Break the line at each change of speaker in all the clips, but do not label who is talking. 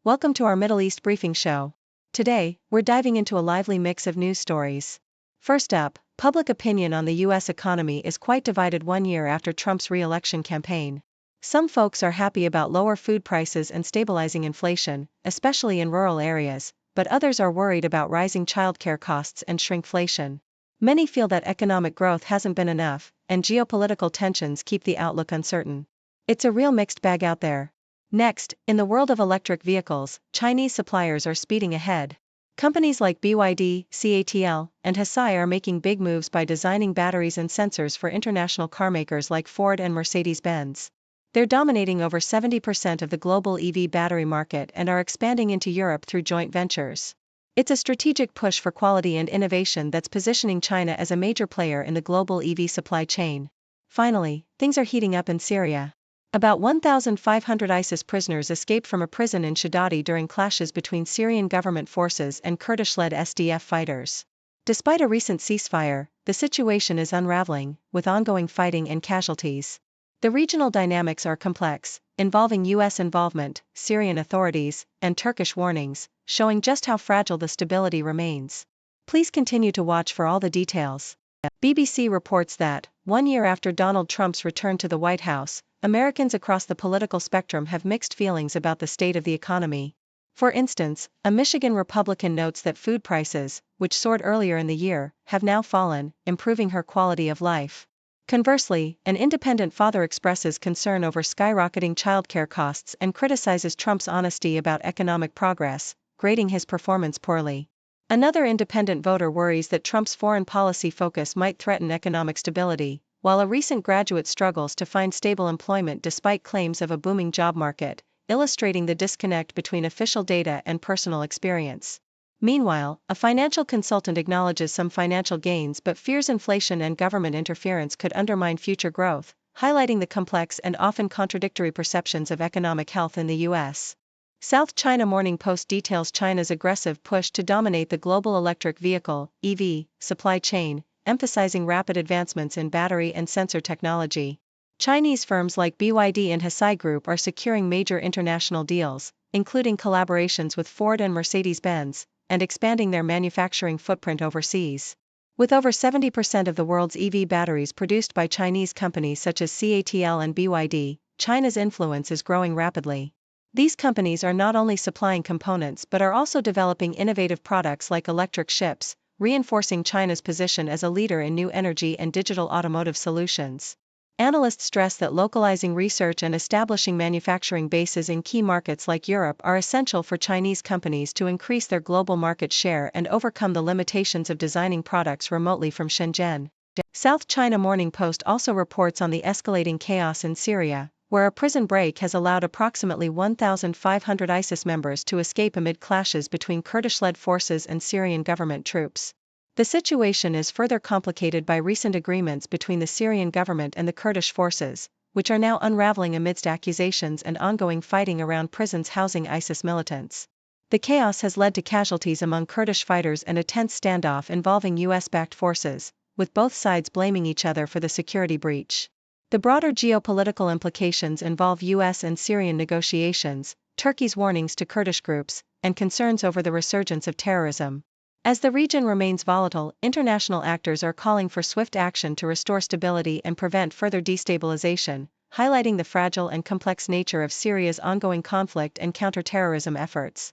Welcome to our Middle East briefing show. Today, we're diving into a lively mix of news stories. First up, public opinion on the U.S. economy is quite divided 1 year after Trump's re-election campaign. Some folks are happy about lower food prices and stabilizing inflation, especially in rural areas, but others are worried about rising childcare costs and shrinkflation. Many feel that economic growth hasn't been enough, and geopolitical tensions keep the outlook uncertain. It's a real mixed bag out there. Next, in the world of electric vehicles, Chinese suppliers are speeding ahead. Companies like BYD, CATL, and Hesai are making big moves by designing batteries and sensors for international carmakers like Ford and Mercedes-Benz. They're dominating over 70% of the global EV battery market and are expanding into Europe through joint ventures. It's a strategic push for quality and innovation that's positioning China as a major player in the global EV supply chain. Finally, things are heating up in Syria. About 1,500 ISIS prisoners escaped from a prison in Shadadi during clashes between Syrian government forces and Kurdish-led SDF fighters. Despite a recent ceasefire, the situation is unraveling, with ongoing fighting and casualties. The regional dynamics are complex, involving U.S. involvement, Syrian authorities, and Turkish warnings, showing just how fragile the stability remains. Please continue to watch for all the details. BBC reports that, 1 year after Donald Trump's return to the White House, Americans across the political spectrum have mixed feelings about the state of the economy. For instance, a Michigan Republican notes that food prices, which soared earlier in the year, have now fallen, improving her quality of life. Conversely, an independent father expresses concern over skyrocketing childcare costs and criticizes Trump's honesty about economic progress, grading his performance poorly. Another independent voter worries that Trump's foreign policy focus might threaten economic stability, while a recent graduate struggles to find stable employment despite claims of a booming job market, illustrating the disconnect between official data and personal experience. Meanwhile, a financial consultant acknowledges some financial gains but fears inflation and government interference could undermine future growth, highlighting the complex and often contradictory perceptions of economic health in the U.S. South China Morning Post details China's aggressive push to dominate the global electric vehicle (EV) supply chain, emphasizing rapid advancements in battery and sensor technology. Chinese firms like BYD and Hesai Group are securing major international deals, including collaborations with Ford and Mercedes-Benz, and expanding their manufacturing footprint overseas. With over 70% of the world's EV batteries produced by Chinese companies such as CATL and BYD, China's influence is growing rapidly. These companies are not only supplying components but are also developing innovative products like electric ships, reinforcing China's position as a leader in new energy and digital automotive solutions. Analysts stress that localizing research and establishing manufacturing bases in key markets like Europe are essential for Chinese companies to increase their global market share and overcome the limitations of designing products remotely from Shenzhen. South China Morning Post also reports on the escalating chaos in Syria, where a prison break has allowed approximately 1,500 ISIS members to escape amid clashes between Kurdish-led forces and Syrian government troops. The situation is further complicated by recent agreements between the Syrian government and the Kurdish forces, which are now unraveling amidst accusations and ongoing fighting around prisons housing ISIS militants. The chaos has led to casualties among Kurdish fighters and a tense standoff involving US-backed forces, with both sides blaming each other for the security breach. The broader geopolitical implications involve US and Syrian negotiations, Turkey's warnings to Kurdish groups, and concerns over the resurgence of terrorism. As the region remains volatile, international actors are calling for swift action to restore stability and prevent further destabilization, highlighting the fragile and complex nature of Syria's ongoing conflict and counter-terrorism efforts.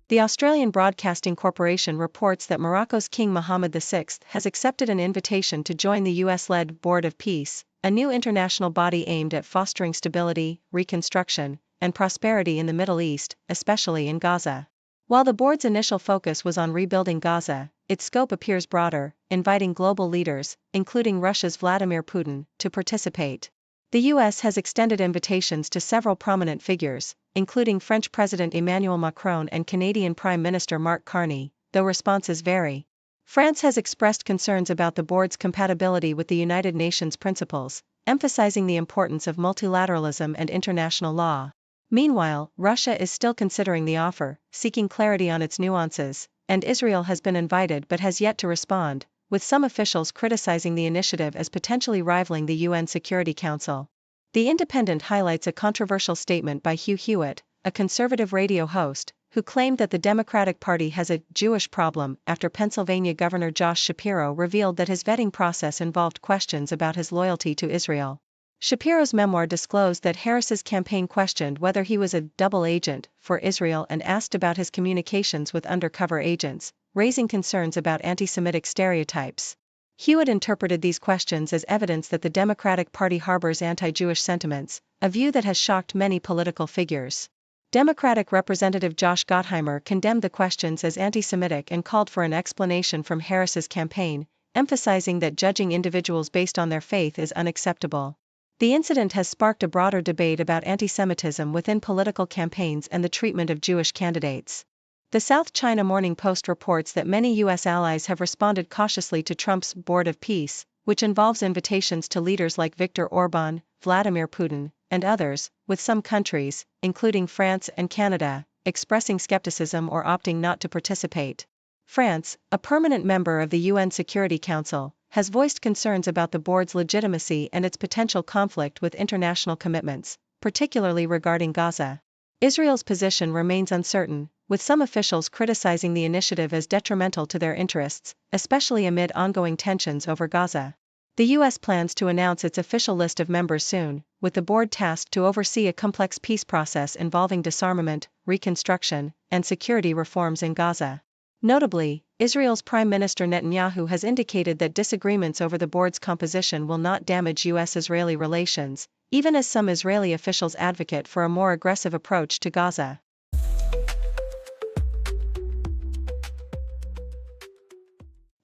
The Australian Broadcasting Corporation reports that Morocco's King Mohammed VI has accepted an invitation to join the US-led Board of Peace, a new international body aimed at fostering stability, reconstruction, and prosperity in the Middle East, especially in Gaza. While the board's initial focus was on rebuilding Gaza, its scope appears broader, inviting global leaders, including Russia's Vladimir Putin, to participate. The US has extended invitations to several prominent figures, including French President Emmanuel Macron and Canadian Prime Minister Mark Carney, though responses vary. France has expressed concerns about the board's compatibility with the United Nations principles, emphasizing the importance of multilateralism and international law. Meanwhile, Russia is still considering the offer, seeking clarity on its nuances, and Israel has been invited but has yet to respond, with some officials criticizing the initiative as potentially rivaling the UN Security Council. The Independent highlights a controversial statement by Hugh Hewitt, a conservative radio host, who claimed that the Democratic Party has a Jewish problem after Pennsylvania Governor Josh Shapiro revealed that his vetting process involved questions about his loyalty to Israel. Shapiro's memoir disclosed that Harris's campaign questioned whether he was a double agent for Israel and asked about his communications with undercover agents, raising concerns about anti-Semitic stereotypes. Hewitt interpreted these questions as evidence that the Democratic Party harbors anti-Jewish sentiments, a view that has shocked many political figures. Democratic Representative Josh Gottheimer condemned the questions as anti-Semitic and called for an explanation from Harris's campaign, emphasizing that judging individuals based on their faith is unacceptable. The incident has sparked a broader debate about anti-Semitism within political campaigns and the treatment of Jewish candidates. The South China Morning Post reports that many U.S. allies have responded cautiously to Trump's Board of Peace, which involves invitations to leaders like Viktor Orban, Vladimir Putin, and others, with some countries, including France and Canada, expressing skepticism or opting not to participate. France, a permanent member of the UN Security Council, has voiced concerns about the board's legitimacy and its potential conflict with international commitments, particularly regarding Gaza. Israel's position remains uncertain, with some officials criticizing the initiative as detrimental to their interests, especially amid ongoing tensions over Gaza. The U.S. plans to announce its official list of members soon, with the board tasked to oversee a complex peace process involving disarmament, reconstruction, and security reforms in Gaza. Notably, Israel's Prime Minister Netanyahu has indicated that disagreements over the board's composition will not damage U.S.-Israeli relations, even as some Israeli officials advocate for a more aggressive approach to Gaza.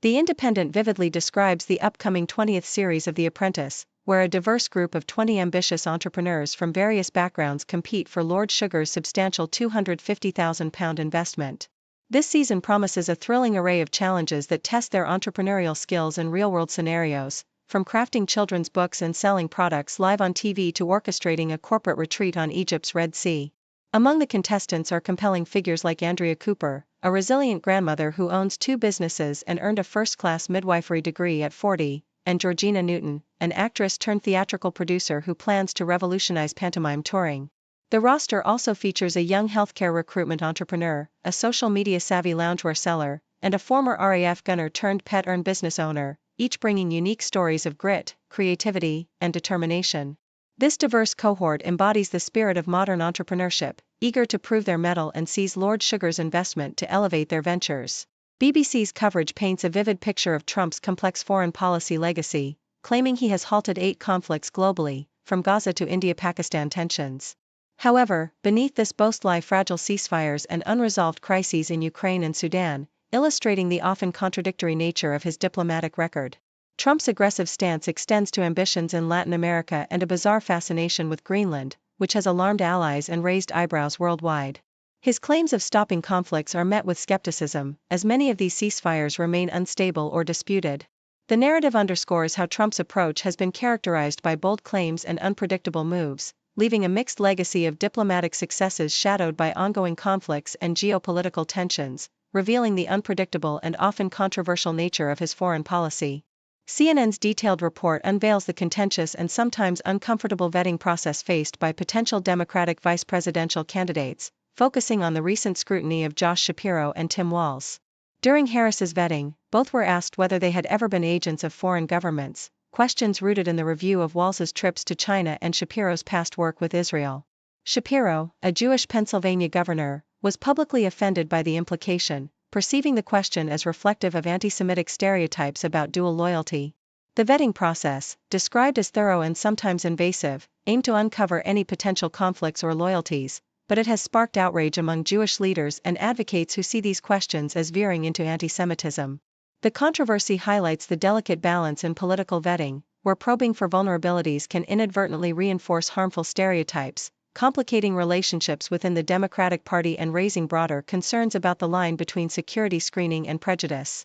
The Independent vividly describes the upcoming 20th series of The Apprentice, where a diverse group of 20 ambitious entrepreneurs from various backgrounds compete for Lord Sugar's substantial £250,000 investment. This season promises a thrilling array of challenges that test their entrepreneurial skills in real-world scenarios, from crafting children's books and selling products live on TV to orchestrating a corporate retreat on Egypt's Red Sea. Among the contestants are compelling figures like Andrea Cooper, a resilient grandmother who owns 2 businesses and earned a first-class midwifery degree at 40, and Georgina Newton, an actress turned theatrical producer who plans to revolutionize pantomime touring. The roster also features a young healthcare recruitment entrepreneur, a social media-savvy loungewear seller, and a former RAF gunner turned pet-earned business owner, each bringing unique stories of grit, creativity, and determination. This diverse cohort embodies the spirit of modern entrepreneurship, eager to prove their mettle and seize Lord Sugar's investment to elevate their ventures. BBC's coverage paints a vivid picture of Trump's complex foreign policy legacy, claiming he has halted 8 conflicts globally, from Gaza to India-Pakistan tensions. However, beneath this boast lie fragile ceasefires and unresolved crises in Ukraine and Sudan, illustrating the often contradictory nature of his diplomatic record. Trump's aggressive stance extends to ambitions in Latin America and a bizarre fascination with Greenland, which has alarmed allies and raised eyebrows worldwide. His claims of stopping conflicts are met with skepticism, as many of these ceasefires remain unstable or disputed. The narrative underscores how Trump's approach has been characterized by bold claims and unpredictable moves, leaving a mixed legacy of diplomatic successes shadowed by ongoing conflicts and geopolitical tensions, revealing the unpredictable and often controversial nature of his foreign policy. CNN's detailed report unveils the contentious and sometimes uncomfortable vetting process faced by potential Democratic vice presidential candidates, focusing on the recent scrutiny of Josh Shapiro and Tim Walz. During Harris's vetting, both were asked whether they had ever been agents of foreign governments, questions rooted in the review of Walz's trips to China and Shapiro's past work with Israel. Shapiro, a Jewish Pennsylvania governor, was publicly offended by the implication, perceiving the question as reflective of anti-Semitic stereotypes about dual loyalty. The vetting process, described as thorough and sometimes invasive, aimed to uncover any potential conflicts or loyalties, but it has sparked outrage among Jewish leaders and advocates who see these questions as veering into anti-Semitism. The controversy highlights the delicate balance in political vetting, where probing for vulnerabilities can inadvertently reinforce harmful stereotypes, complicating relationships within the Democratic Party and raising broader concerns about the line between security screening and prejudice.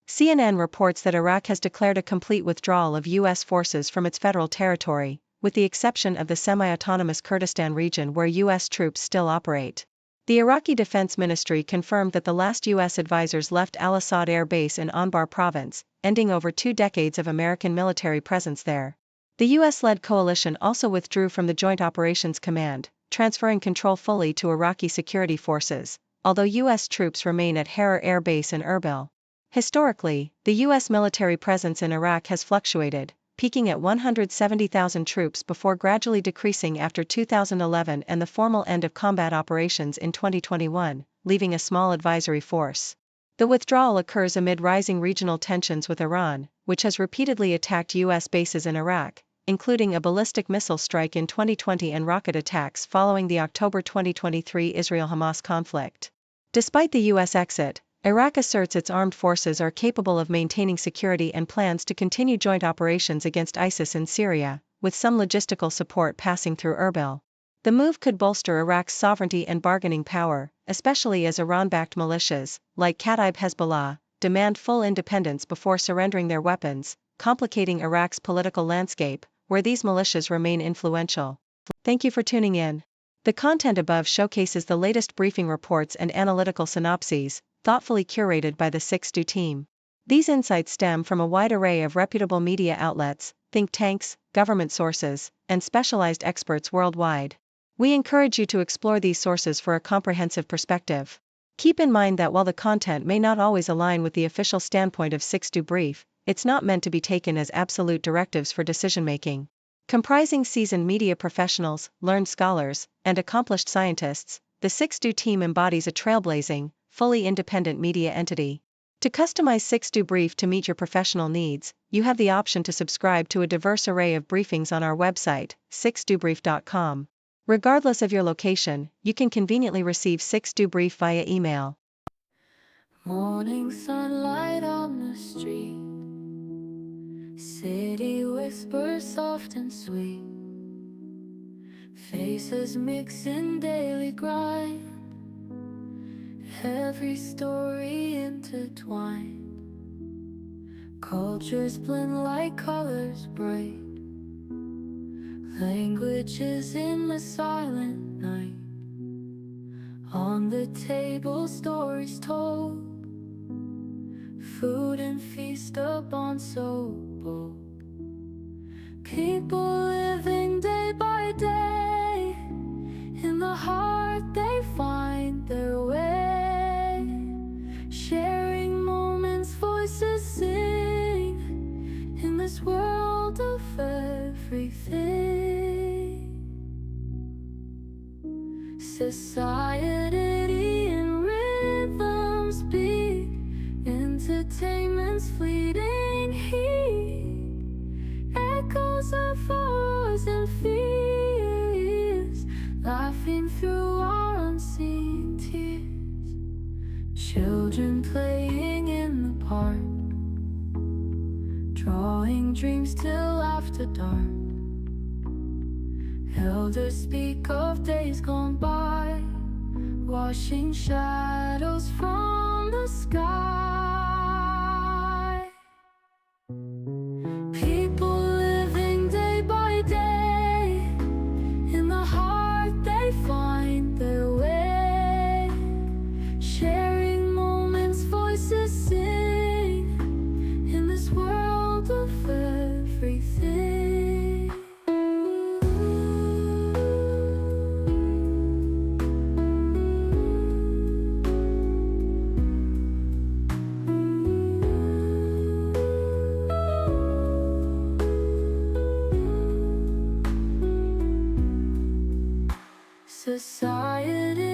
CNN reports that Iraq has declared a complete withdrawal of U.S. forces from its federal territory, with the exception of the semi-autonomous Kurdistan region where U.S. troops still operate. The Iraqi Defense Ministry confirmed that the last U.S. advisors left Al-Assad Air Base in Anbar province, ending over 2 decades of American military presence there. The U.S.-led coalition also withdrew from the Joint Operations Command, transferring control fully to Iraqi security forces, although U.S. troops remain at Harar Air Base in Erbil. Historically, the U.S. military presence in Iraq has fluctuated, peaking at 170,000 troops before gradually decreasing after 2011 and the formal end of combat operations in 2021, leaving a small advisory force. The withdrawal occurs amid rising regional tensions with Iran, which has repeatedly attacked U.S. bases in Iraq, including a ballistic missile strike in 2020 and rocket attacks following the October 2023 Israel-Hamas conflict. Despite the U.S. exit, Iraq asserts its armed forces are capable of maintaining security and plans to continue joint operations against ISIS in Syria, with some logistical support passing through Erbil. The move could bolster Iraq's sovereignty and bargaining power, especially as Iran-backed militias, like Kataib Hezbollah, demand full independence before surrendering their weapons, complicating Iraq's political landscape, where these militias remain influential. Thank you for tuning in. The content above showcases the latest briefing reports and analytical synopses, thoughtfully curated by the 6Do team. These insights stem from a wide array of reputable media outlets, think tanks, government sources, and specialized experts worldwide. We encourage you to explore these sources for a comprehensive perspective. Keep in mind that while the content may not always align with the official standpoint of 6Do Brief, it's not meant to be taken as absolute directives for decision-making. Comprising seasoned media professionals, learned scholars, and accomplished scientists, the 6Do team embodies a trailblazing, fully independent media entity. To customize 6Do Brief to meet your professional needs, you have the option to subscribe to a diverse array of briefings on our website, 6dobrief.com. Regardless of your location, you can conveniently receive 6Do Brief via email.
Morning sunlight on the street, city whispers soft and sweet, faces mix in daily grind, every story intertwined, cultures blend like colors bright, languages in the silent night, on the table stories told, food and feast upon so bold, people living day by day, in the heart they find their way, sharing moments, voices sing, in this world of everything. Society and rhythms beat, entertainment's fleeting heat, echoes of wars and fears, laughing through our unseen tears, children playing in the park, drawing dreams till after dark, elders speak of days gone by, washing shadows from the sky. People living day by day, in the heart they find their way, sharing moments, voices sing, in this world of everything. Society